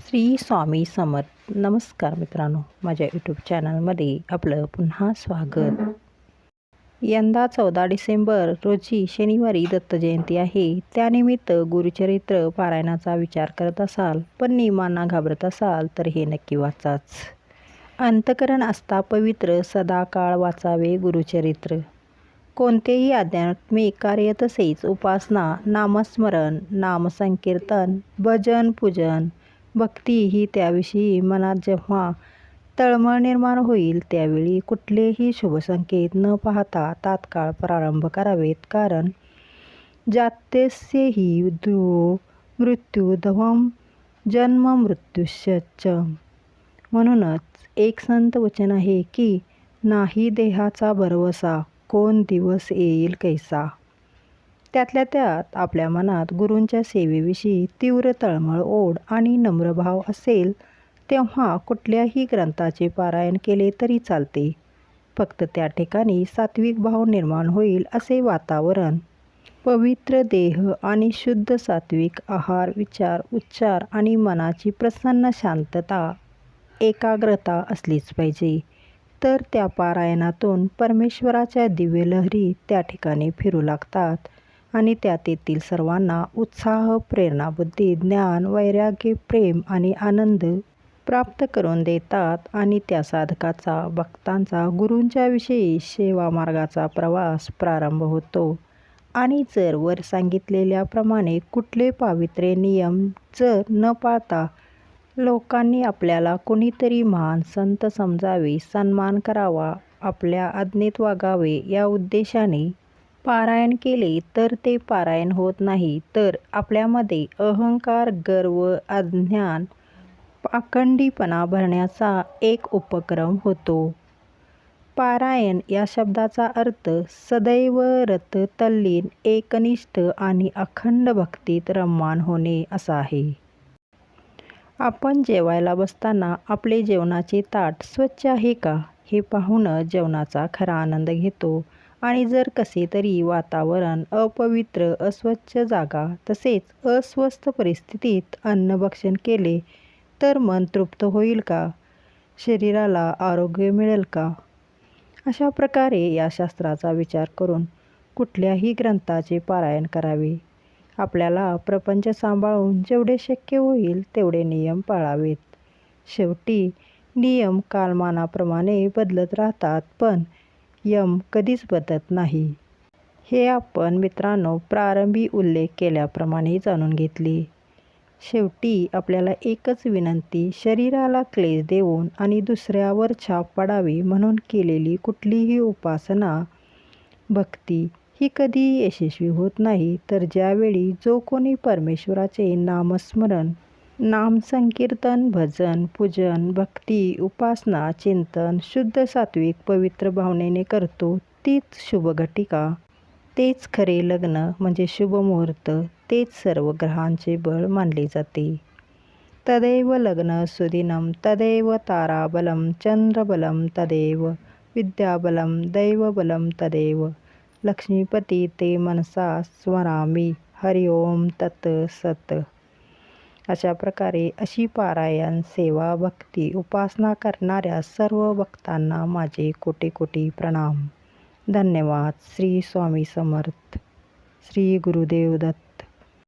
श्री स्वामी समर्थ. नमस्कार मित्रांनो, माझ्या यूट्यूब चॅनलमध्ये आपलं पुन्हा स्वागत. यंदा 14 डिसेंबर रोजी शनिवारी दत्त जयंती आहे. त्यानिमित्त गुरुचरित्र पारायणाचा विचार करत असाल पण नियमांना घाबरत असाल तर हे नक्की वाचाच. अंतःकरण असता पवित्र, सदाकाळ वाचावे गुरुचरित्र. कोणतेही आध्यात्मिक कार्य तसेच उपासना, नामस्मरण, नामसंकीर्तन, भजन, पूजन, भक्ती ही त्याविषयी मनात जेव्हा तळमळ निर्माण होईल त्यावेळी कुठलेही शुभसंकेत न पाहता तात्काळ प्रारंभ करावेत. कारण जात्यस्य हि ध्रुवो मृत्युधवं जन्म मृत्युश्च. म्हणूनच एक संत वचन आहे की नाही देहाचा भरवसा, कोण दिवस येईल कैसा. त्यातल्या त्यात आपल्या मनात गुरूंच्या सेवेविषयी तीव्र तळमळ, ओढ आणि नम्रभाव असेल तेव्हा कुठल्याही ग्रंथाचे पारायण केले तरी चालते. फक्त त्या ठिकाणी सात्विक भाव निर्माण होईल असे वातावरण, पवित्र देह आणि शुद्ध सात्विक आहार, विचार, उच्चार आणि मनाची प्रसन्न शांतता, एकाग्रता असलीच पाहिजे. तर त्या पारायणातून परमेश्वराच्या दिव्य लहरी त्या ठिकाणी फिरू लागतात आणि त्यात तेथील सर्वांना उत्साह, प्रेरणा, बुद्धी, ज्ञान, वैराग्य, प्रेम आणि आनंद प्राप्त करून देतात आणि त्या साधकाचा, भक्तांचा गुरूंच्या विषयी सेवामार्गाचा प्रवास प्रारंभ होतो. आणि जर वर सांगितलेल्याप्रमाणे कुठले पावित्र्य नियम जर न पाळता लोकांनी आपल्याला कोणीतरी महान संत समजावे, सन्मान करावा, आपल्या आज्ञेत वागावे या उद्देशाने पारायण केले तर ते पारायण होत नाही, तर आपल्यामध्ये अहंकार, गर्व, अज्ञान, पाखंडीपणा भरण्याचा एक उपक्रम होतो. पारायण या शब्दाचा अर्थ सदैव रत, तल्लीन, एकनिष्ठ आणि अखंड भक्तीत रममाण होणे असा आहे. आपण जेवायला बसताना आपले जेवणाचे ताट स्वच्छ आहे का हे पाहूनच जेवणाचा खरा आनंद घेतो. आणि जर कसे तरी वातावरण, अपवित्र, अस्वच्छ जागा तसेच अस्वस्थ परिस्थितीत अन्नभक्षण केले तर मन तृप्त होईल का? शरीराला आरोग्य मिळेल का? अशा प्रकारे या शास्त्राचा विचार करून कुठल्याही ग्रंथाचे पारायण करावे. आपल्याला प्रपंच सांभाळून जेवढे शक्य होईल तेवढे नियम पाळावेत. शेवटी नियम कालमानाप्रमाणे बदलत राहतात पण यम कधीच बदलत नाही. हे आपण मित्रांनो प्रारंभी उल्लेख केल्याप्रमाणे जाणून घेतले. शेवटी आपल्याला एकच विनंती, शरीराला क्लेश देऊन आणि दुसऱ्यावर छाप पडावी म्हणून केलेली कुठलीही उपासना, भक्ती ही कधी यशस्वी होत नाही. तर ज्यावेळी जो कोणी परमेश्वराचे नामस्मरण, नामसंकीर्तन, भजन, पूजन, भक्ती, उपासना, चिंतन शुद्ध सात्विक पवित्र भावनेने करतो तीच शुभ घटिका, तेच खरे लग्न म्हणजे शुभ मुहूर्त, तेच सर्व ग्रहांचे बळ मानले जाते. तदैव लग्न सुदिनं, तदैव ताराबलं, चंद्रबलं, तदैव विद्याबलं, दैवबलं, तदैव लक्ष्मीपती ते मनसा स्मरामि. हरि ओम तत् सत. अशा प्रकारे अशी पारायण सेवा, भक्ती, उपासना करणाऱ्या सर्व भक्तांना माझे कोटी कोटी प्रणाम. धन्यवाद. श्री स्वामी समर्थ. श्री गुरुदेव दत्त.